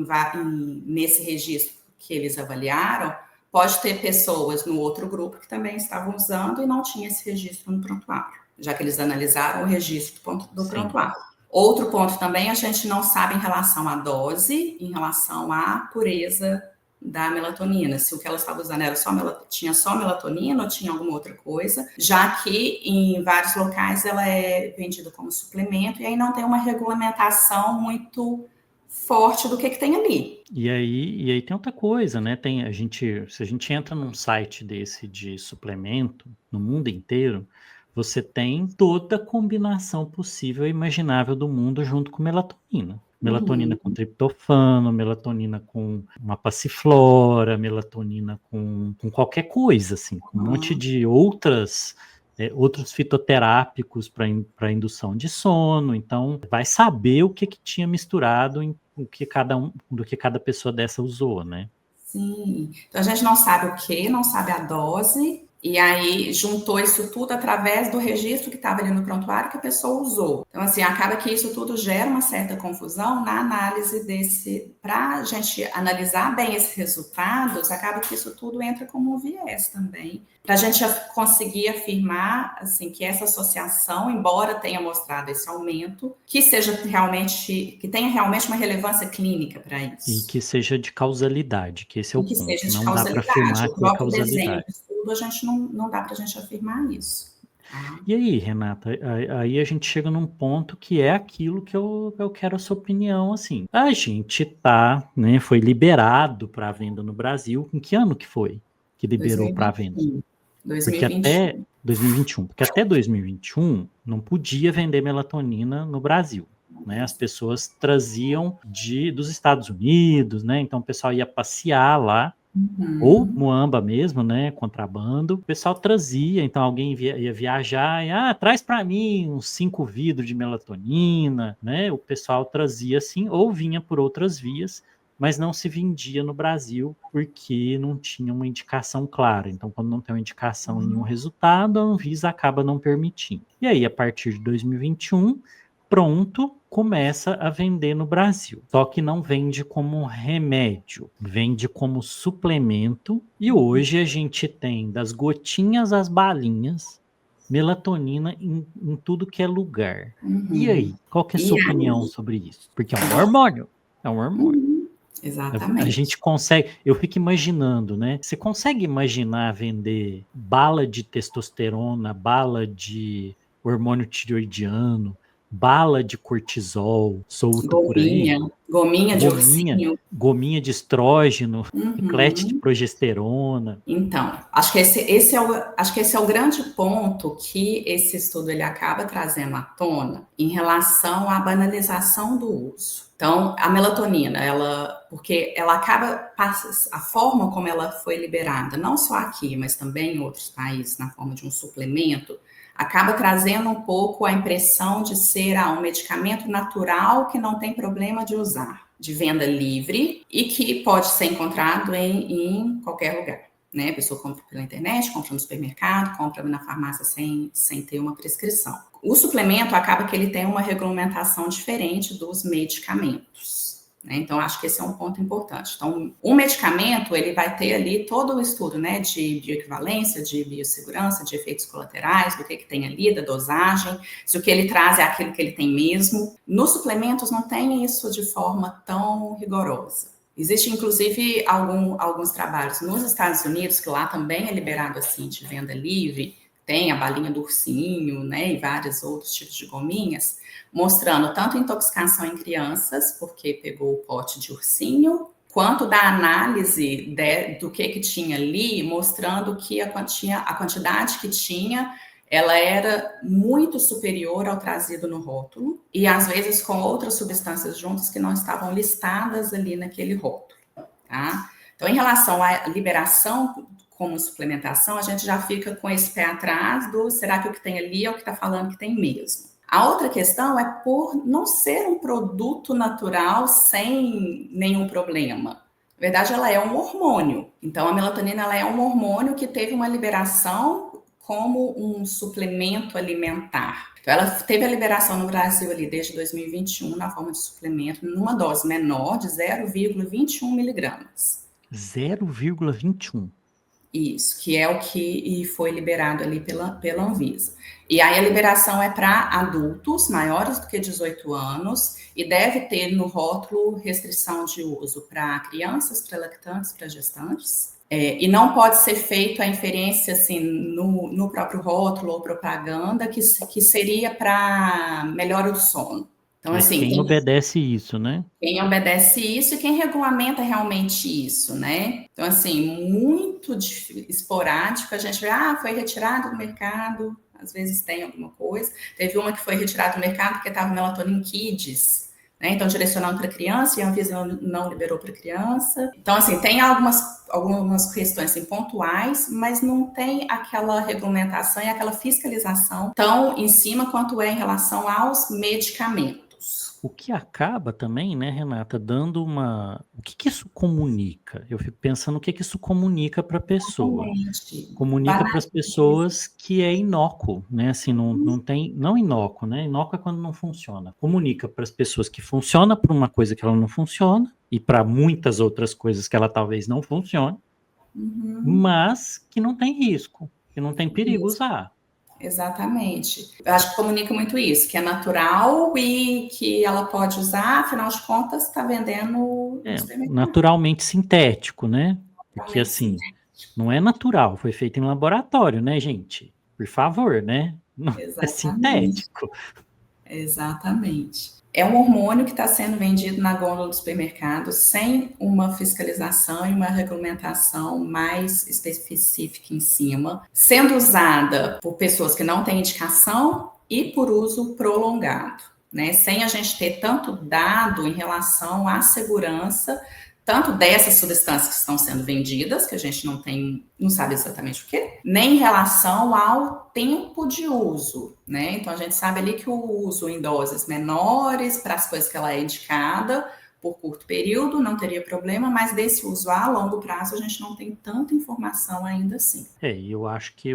nesse registro que eles avaliaram, pode ter pessoas no outro grupo que também estavam usando e não tinha esse registro no prontuário, já que eles analisaram o registro do prontuário. Outro ponto também, a gente não sabe em relação à dose, em relação à pureza da melatonina, se o que ela estava usando era tinha só melatonina ou tinha alguma outra coisa, já que em vários locais ela é vendida como suplemento e aí não tem uma regulamentação muito forte do que tem ali. E aí tem outra coisa, né? Se a gente entra num site desse de suplemento no mundo inteiro, você tem toda a combinação possível e imaginável do mundo junto com melatonina. Melatonina com triptofano, melatonina com uma passiflora, melatonina com qualquer coisa, assim, com um monte de outros fitoterápicos para indução de sono. Então, vai saber o que tinha misturado em do que cada pessoa dessa usou, né? Sim. Então a gente não sabe o que, não sabe a dose, e aí juntou isso tudo através do registro que estava ali no prontuário que a pessoa usou. Então, assim, acaba que isso tudo gera uma certa confusão na análise para a gente analisar bem esses resultados, acaba que isso tudo entra como um viés também. Para a gente conseguir afirmar, assim, que essa associação, embora tenha mostrado esse aumento, que tenha realmente uma relevância clínica para isso. E que seja de causalidade, que esse é o ponto. Seja de não dá para afirmar o que é próprio desenho causalidade. do estudo, a gente não dá para a gente afirmar isso. Tá? E aí, Renata, aí a gente chega num ponto que é aquilo que eu quero a sua opinião, assim. A gente né, foi liberado para venda no Brasil. Em que ano que foi que liberou para venda? 2021. Porque até 2021 não podia vender melatonina no Brasil. Né, as pessoas traziam dos Estados Unidos, né? Então o pessoal ia passear lá, ou muamba mesmo, né? Contrabando. O pessoal trazia, então alguém ia viajar e traz para mim uns 5 vidros de melatonina, né? O pessoal trazia assim, ou vinha por outras vias, mas não se vendia no Brasil porque não tinha uma indicação clara. Então, quando não tem uma indicação e nenhum resultado, a Anvisa acaba não permitindo. E aí, a partir de 2021, pronto, começa a vender no Brasil. Só que não vende como remédio, vende como suplemento. E hoje a gente tem das gotinhas às balinhas, melatonina em tudo que é lugar. E aí, qual que é a sua opinião sobre isso? Porque é um hormônio. É um hormônio. Exatamente. A gente consegue, eu fico imaginando, né? Você consegue imaginar vender bala de testosterona, bala de hormônio tireoidiano, bala de cortisol solto por aí? Gominha de ursinho. Gominha de estrógeno, chiclete de progesterona. Então, acho que esse é o grande ponto que esse estudo ele acaba trazendo à tona em relação à banalização do uso. Então, a melatonina, porque ela acaba, a forma como ela foi liberada, não só aqui, mas também em outros países, na forma de um suplemento, acaba trazendo um pouco a impressão de ser um medicamento natural que não tem problema de usar, de venda livre e que pode ser encontrado em qualquer lugar. Né? A pessoa compra pela internet, compra no supermercado, compra na farmácia sem ter uma prescrição. O suplemento acaba que ele tem uma regulamentação diferente dos medicamentos. Né? Então, acho que esse é um ponto importante. Então, o medicamento, ele vai ter ali todo o estudo, né, de bioequivalência, de biossegurança, de efeitos colaterais, do que tem ali, da dosagem, se o que ele traz é aquilo que ele tem mesmo. Nos suplementos, não tem isso de forma tão rigorosa. Existe, inclusive, alguns trabalhos nos Estados Unidos, que lá também é liberado assim, de venda livre, tem a balinha do ursinho, né, e vários outros tipos de gominhas, mostrando tanto intoxicação em crianças, porque pegou o pote de ursinho, quanto da análise do que tinha ali, mostrando que a quantidade que tinha, ela era muito superior ao trazido no rótulo, e às vezes com outras substâncias juntas que não estavam listadas ali naquele rótulo, tá? Então, em relação à liberação como suplementação, a gente já fica com esse pé atrás será que o que tem ali é o que está falando que tem mesmo? A outra questão é por não ser um produto natural sem nenhum problema. Na verdade, ela é um hormônio. Então, a melatonina ela é um hormônio que teve uma liberação como um suplemento alimentar. Então, ela teve a liberação no Brasil ali desde 2021 na forma de suplemento, numa dose menor de 0,21 miligramas. 0,21? Isso, que é o que foi liberado ali pela Anvisa. E aí a liberação é para adultos maiores do que 18 anos e deve ter no rótulo restrição de uso para crianças, para lactantes, para gestantes. E não pode ser feito a inferência assim no próprio rótulo ou propaganda que seria para melhora do sono. Então, assim, quem obedece isso, né? Quem obedece isso e quem regulamenta realmente isso, né? Então, assim, muito esporádico, a gente vê, foi retirado do mercado, às vezes tem alguma coisa. Teve uma que foi retirada do mercado porque estava Melatonin Kids, né? Então, direcionando para criança e a Anvisa não liberou para criança. Então, assim, tem algumas questões assim, pontuais, mas não tem aquela regulamentação e aquela fiscalização tão em cima quanto é em relação aos medicamentos. O que acaba também, né, Renata, dando uma... O que isso comunica? Eu fico pensando o que isso comunica para a pessoa. Exatamente. Comunica para as pessoas que é inócuo, né? Assim, não tem... Não inócuo, né? Inócuo é quando não funciona. Comunica para as pessoas que funciona para uma coisa que ela não funciona e para muitas outras coisas que ela talvez não funcione, mas que não tem risco, que não tem perigo usar. Exatamente. Eu acho que comunica muito isso, que é natural e que ela pode usar, afinal de contas, está vendendo no supermercado. Naturalmente sintético, né? Porque assim, não é natural, foi feito em laboratório, né, gente? Por favor, né? Não é sintético. Exatamente. É um hormônio que está sendo vendido na gôndola do supermercado sem uma fiscalização e uma regulamentação mais específica em cima, sendo usada por pessoas que não têm indicação e por uso prolongado, né? Sem a gente ter tanto dado em relação à segurança tanto dessas substâncias que estão sendo vendidas, que a gente não sabe exatamente o que, nem em relação ao tempo de uso, né? Então a gente sabe ali que o uso em doses menores para as coisas que ela é indicada por curto período não teria problema, mas desse uso a longo prazo a gente não tem tanta informação ainda assim. E eu acho que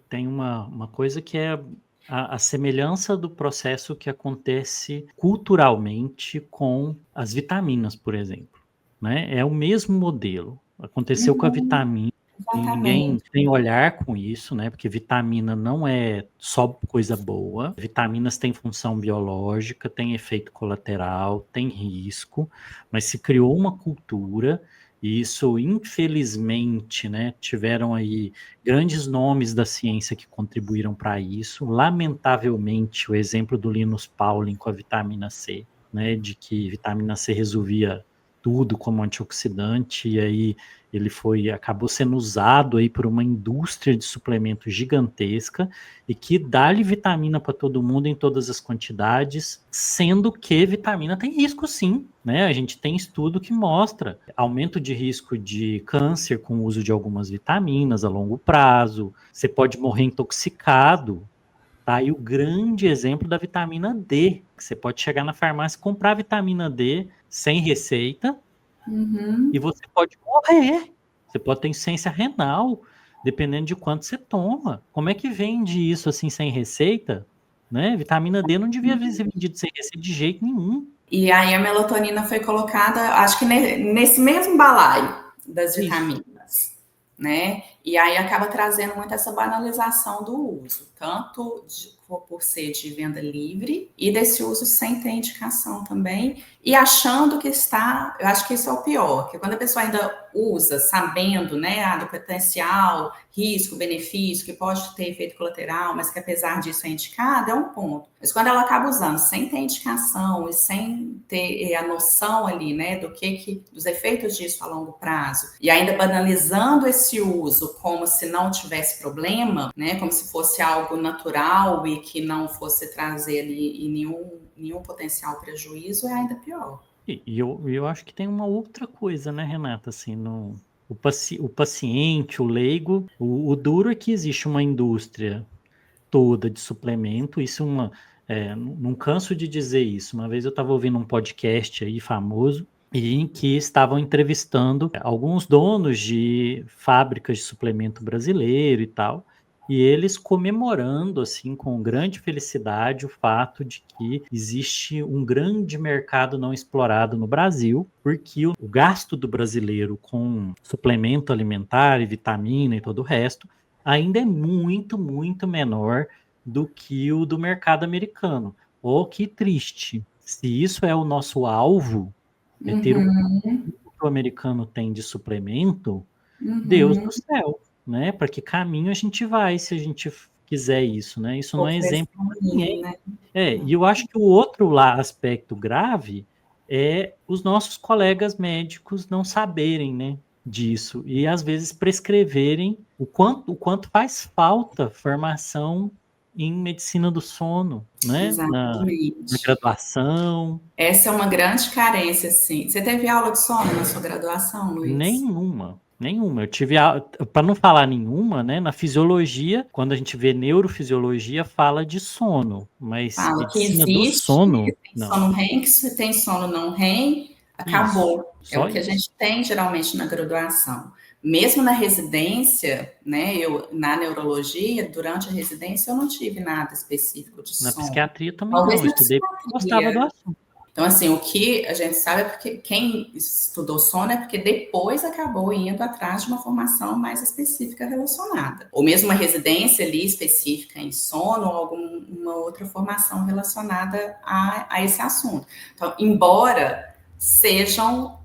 tem uma coisa que é a semelhança do processo que acontece culturalmente com as vitaminas, por exemplo. Né? É o mesmo modelo. Aconteceu com a vitamina. Ninguém tem olhar com isso, né? Porque vitamina não é só coisa boa. Vitaminas têm função biológica, tem efeito colateral, tem risco, mas se criou uma cultura e isso, infelizmente, né, tiveram aí grandes nomes da ciência que contribuíram para isso. Lamentavelmente, o exemplo do Linus Pauling com a vitamina C, né, de que vitamina C resolvia tudo como antioxidante, e aí ele acabou sendo usado aí por uma indústria de suplementos gigantesca e que dá-lhe vitamina para todo mundo em todas as quantidades, sendo que vitamina tem risco sim, né? A gente tem estudo que mostra aumento de risco de câncer com o uso de algumas vitaminas a longo prazo, você pode morrer intoxicado. Tá aí o grande exemplo da vitamina D, que você pode chegar na farmácia e comprar vitamina D sem receita, e você pode morrer. Você pode ter insuficiência renal, dependendo de quanto você toma. Como é que vende isso assim sem receita? Né? Vitamina D não devia ser vendido sem receita de jeito nenhum. E aí a melatonina foi colocada, acho que nesse mesmo balaio das vitaminas, né? E aí acaba trazendo muito essa banalização do uso, tanto por ser de venda livre e desse uso sem ter indicação também, e achando que eu acho que isso é o pior, que quando a pessoa ainda usa, sabendo, né, do potencial, risco, benefício, que pode ter efeito colateral, mas que apesar disso é indicado, é um ponto. Mas quando ela acaba usando sem ter indicação e sem ter a noção ali, né, dos efeitos disso a longo prazo, e ainda banalizando esse uso como se não tivesse problema, né, como se fosse algo natural e que não fosse trazer ali nenhum potencial prejuízo, é ainda pior. E eu acho que tem uma outra coisa, né, Renata, assim, o paciente, o leigo, o duro é que existe uma indústria toda de suplemento, isso não canso de dizer isso. Uma vez eu estava ouvindo um podcast aí famoso, e em que estavam entrevistando alguns donos de fábricas de suplemento brasileiro e tal, e eles comemorando, assim, com grande felicidade, o fato de que existe um grande mercado não explorado no Brasil, porque o gasto do brasileiro com suplemento alimentar e vitamina e todo o resto ainda é muito, muito menor do que o do mercado americano. Oh, que triste! Se isso é o nosso alvo, é ter o Uhum, que o americano tem de suplemento, Deus do uhum. céu, né? Para que caminho a gente vai se a gente quiser isso, né? Isso não é exemplo Oferecer um para livro, ninguém. né? E eu acho que o outro aspecto grave é os nossos colegas médicos não saberem, né, disso e às vezes prescreverem o quanto faz falta formação em medicina do sono, né? Na Exatamente. graduação, Essa é uma grande carência, sim. Você teve aula de sono na sua graduação, Luiz? nenhuma, nenhuma. Eu tive, para não falar nenhuma, né? Na fisiologia, quando a gente vê neurofisiologia, fala de sono, mas Fala que medicina do existe, que sono, tem não. sono REM, que se tem sono não REM, Isso, acabou. É o só que a isso. gente tem geralmente na graduação. Mesmo na residência, né, eu na neurologia, durante a residência, eu não tive nada específico de Na sono. psiquiatria também Talvez não. Eu na estudei porque eu gostava do psiquiatria. assunto. Então, assim, o que a gente sabe é porque quem estudou sono é porque depois acabou indo atrás de uma formação mais específica relacionada. Ou mesmo uma residência ali específica em sono ou alguma outra formação relacionada a esse assunto. Então, embora sejam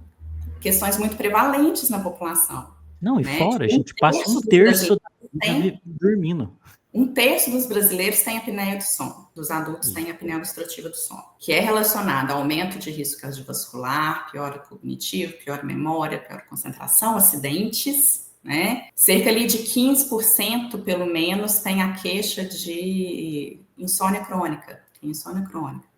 questões muito prevalentes na população, Não, e né? fora, a Um gente passa um terço dos terço brasileiros da vida tem dormindo. um terço dos brasileiros tem apneia do sono, dos adultos têm Isso. apneia obstrutiva do sono, que é relacionada a aumento de risco cardiovascular, piora cognitivo, pior memória, pior concentração, acidentes, né? Cerca ali de 15% pelo menos tem a queixa de insônia crônica,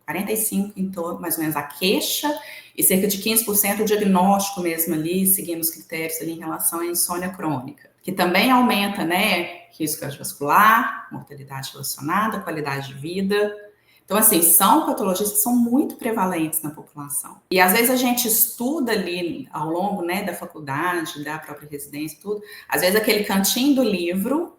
45 em torno, mais ou menos a queixa, e cerca de 15% o diagnóstico mesmo ali, seguindo os critérios ali em relação à insônia crônica, que também aumenta, né, risco cardiovascular, mortalidade relacionada, qualidade de vida. Então, assim, são patologias que são muito prevalentes na população. E às vezes a gente estuda ali ao longo, né, da faculdade, da própria residência, tudo, às vezes aquele cantinho do livro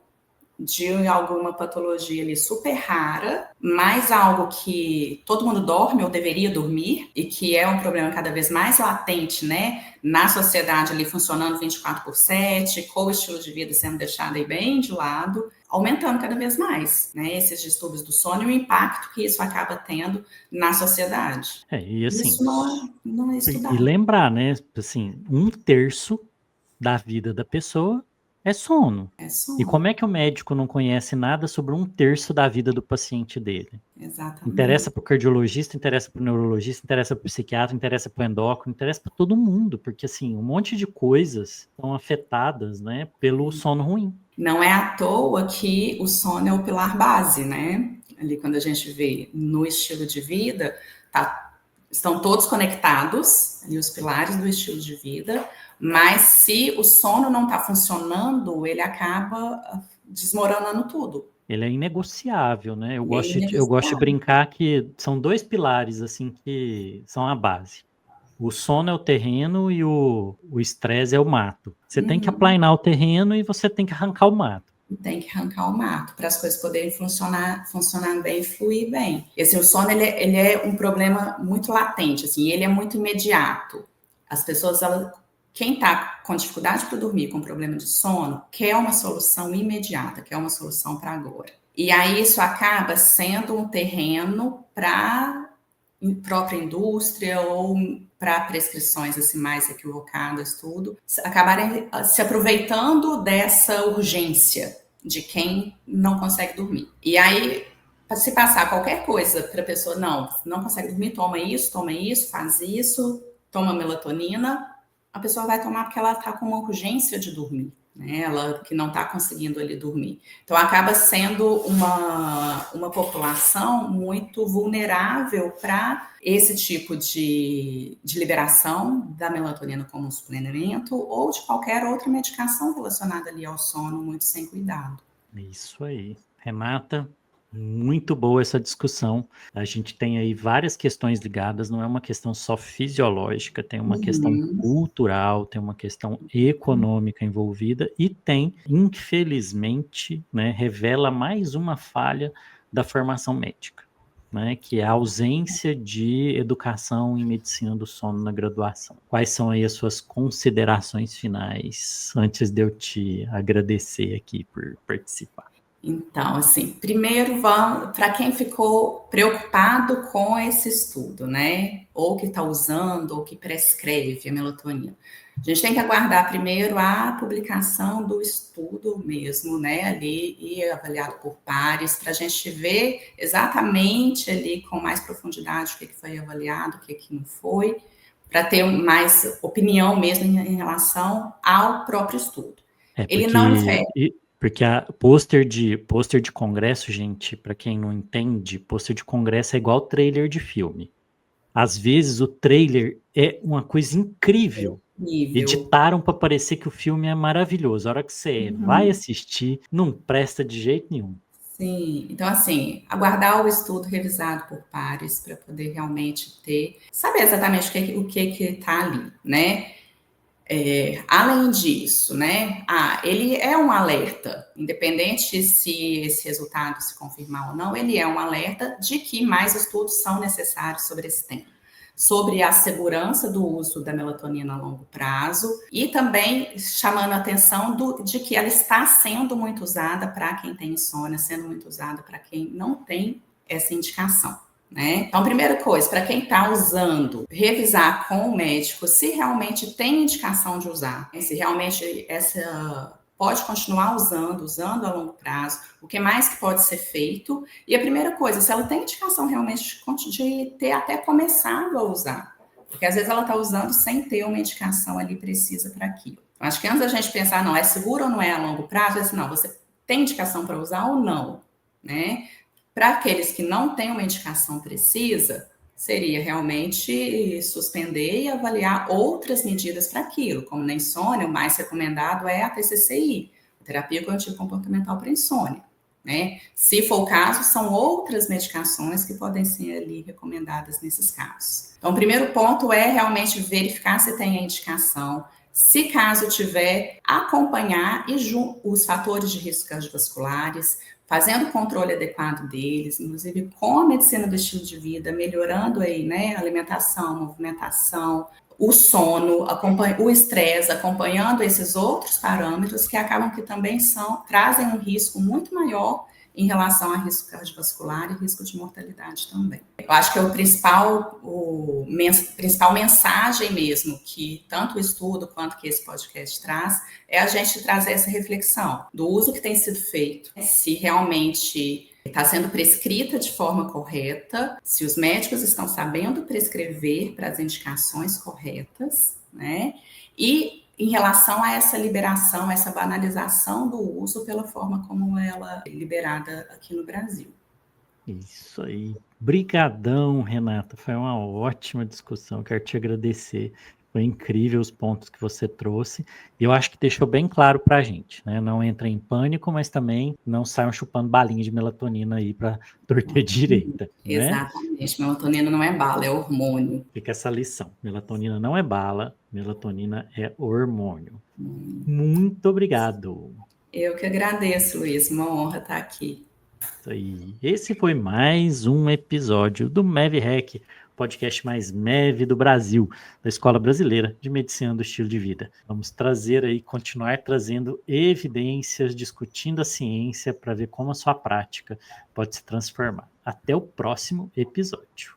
de alguma patologia ali super rara, mas algo que todo mundo dorme ou deveria dormir e que é um problema cada vez mais latente, né, na sociedade ali funcionando 24/7, com o estilo de vida sendo deixado aí bem de lado, aumentando cada vez mais, né, esses distúrbios do sono e o impacto que isso acaba tendo na sociedade. E assim, Isso não é e estudado. lembrar, né? Assim, um terço da vida da pessoa é sono. É E sono. como é que o médico não conhece nada sobre um terço da vida do paciente dele? Exatamente. Interessa para o cardiologista, interessa para o neurologista, interessa para o psiquiatra, interessa para o endócrino, interessa para todo mundo, porque assim, um monte de coisas são afetadas, né, pelo sono ruim. Não é à toa que o sono é o pilar base, né? Ali quando a gente vê no estilo de vida, tá, estão todos conectados, ali os pilares do estilo de vida, mas se o sono não está funcionando, ele acaba desmoronando tudo. Ele é inegociável, né? Eu E é gosto de, eu gosto de inegociável. brincar que são dois pilares assim que são a base. O sono é o terreno e o estresse é o mato. Você tem que Uhum. aplainar o terreno e você tem que arrancar o mato. E tem que arrancar o mato para as coisas poderem funcionar bem, fluir bem. Esse o sono ele é um problema muito latente, assim, ele é muito imediato. As pessoas, quem está com dificuldade para dormir, com problema de sono, quer uma solução imediata, quer uma solução para agora. E aí isso acaba sendo um terreno para própria indústria ou para prescrições assim mais equivocadas, tudo, acabarem se aproveitando dessa urgência de quem não consegue dormir. E aí, se passar qualquer coisa para a pessoa, não consegue dormir, toma isso, faz isso, toma melatonina, a pessoa vai tomar porque ela está com uma urgência de dormir, né? Ela que não está conseguindo ali dormir. Então, acaba sendo uma população muito vulnerável para esse tipo de liberação da melatonina como um suplemento ou de qualquer outra medicação relacionada ali ao sono muito sem cuidado. Isso aí. Renata, Muito boa essa discussão. A gente tem aí várias questões ligadas, não é uma questão só fisiológica, tem uma questão Uhum. cultural, tem uma questão econômica envolvida e tem, infelizmente, né, revela mais uma falha da formação médica, né, que é a ausência de educação em medicina do sono na graduação. Quais são aí as suas considerações finais antes de eu te agradecer aqui por participar? Então, assim, primeiro vamos para quem ficou preocupado com esse estudo, né? Ou que está usando, ou que prescreve a melatonina. A gente tem que aguardar primeiro a publicação do estudo mesmo, né? Ali e avaliado por pares, para a gente ver exatamente ali com mais profundidade o que foi avaliado, o que não foi, para ter mais opinião mesmo em relação ao próprio estudo. É Ele não porque infere. porque a pôster de congresso, gente, para quem não entende, pôster de congresso é igual trailer de filme. Às vezes o trailer é uma coisa incrível. Nível. Editaram para parecer que o filme é maravilhoso. A hora que você vai Uhum. assistir, não presta de jeito nenhum. Sim, então assim, aguardar o estudo revisado por pares para poder realmente ter, saber exatamente o que está ali, né? Além disso, né? Ele é um alerta, independente se esse resultado se confirmar ou não, ele é um alerta de que mais estudos são necessários sobre esse tema, sobre a segurança do uso da melatonina a longo prazo e também chamando a atenção de que ela está sendo muito usada para quem tem insônia, sendo muito usada para quem não tem essa indicação. Né? Então, primeira coisa, para quem está usando, revisar com o médico se realmente tem indicação de usar, se realmente essa pode continuar usando a longo prazo, o que mais que pode ser feito. E a primeira coisa, se ela tem indicação realmente de ter até começado a usar, porque às vezes ela está usando sem ter uma indicação ali precisa para aquilo. Então, acho que antes da gente pensar, não, é seguro ou não é a longo prazo, é assim, não, você tem indicação para usar ou não, né? Para aqueles que não têm uma indicação precisa, seria realmente suspender e avaliar outras medidas para aquilo, como na insônia, o mais recomendado é a TCCI, terapia cognitivo comportamental para insônia. Né? Se for o caso, são outras medicações que podem ser ali recomendadas nesses casos. Então, o primeiro ponto é realmente verificar se tem a indicação, se caso tiver, acompanhar os fatores de risco cardiovasculares, fazendo o controle adequado deles, inclusive com a medicina do estilo de vida, melhorando aí, né, alimentação, movimentação, o sono, o estresse, acompanhando esses outros parâmetros que acabam que também trazem um risco muito maior em relação a risco cardiovascular e risco de mortalidade também. Eu acho que é principal mensagem mesmo que tanto o estudo quanto que esse podcast traz é a gente trazer essa reflexão do uso que tem sido feito, se realmente está sendo prescrita de forma correta, se os médicos estão sabendo prescrever para as indicações corretas, né? E em relação a essa liberação, essa banalização do uso pela forma como ela é liberada aqui no Brasil. Isso aí. Brigadão, Renata. Foi uma ótima discussão. Quero te agradecer. Foi incrível os pontos que você trouxe. E eu acho que deixou bem claro para a gente, né? Não entrem em pânico, mas também não saiam chupando balinha de melatonina aí para torcer direita, né? Exatamente. Melatonina não é bala, é hormônio. Fica essa lição. Melatonina não é bala, melatonina é hormônio. Muito obrigado. Eu que agradeço, Luiz. Uma honra estar aqui. Isso aí. Esse foi mais um episódio do MEV-REC, podcast mais MEV do Brasil, da Escola Brasileira de Medicina do Estilo de Vida. Vamos trazer aí, continuar trazendo evidências, discutindo a ciência para ver como a sua prática pode se transformar. Até o próximo episódio.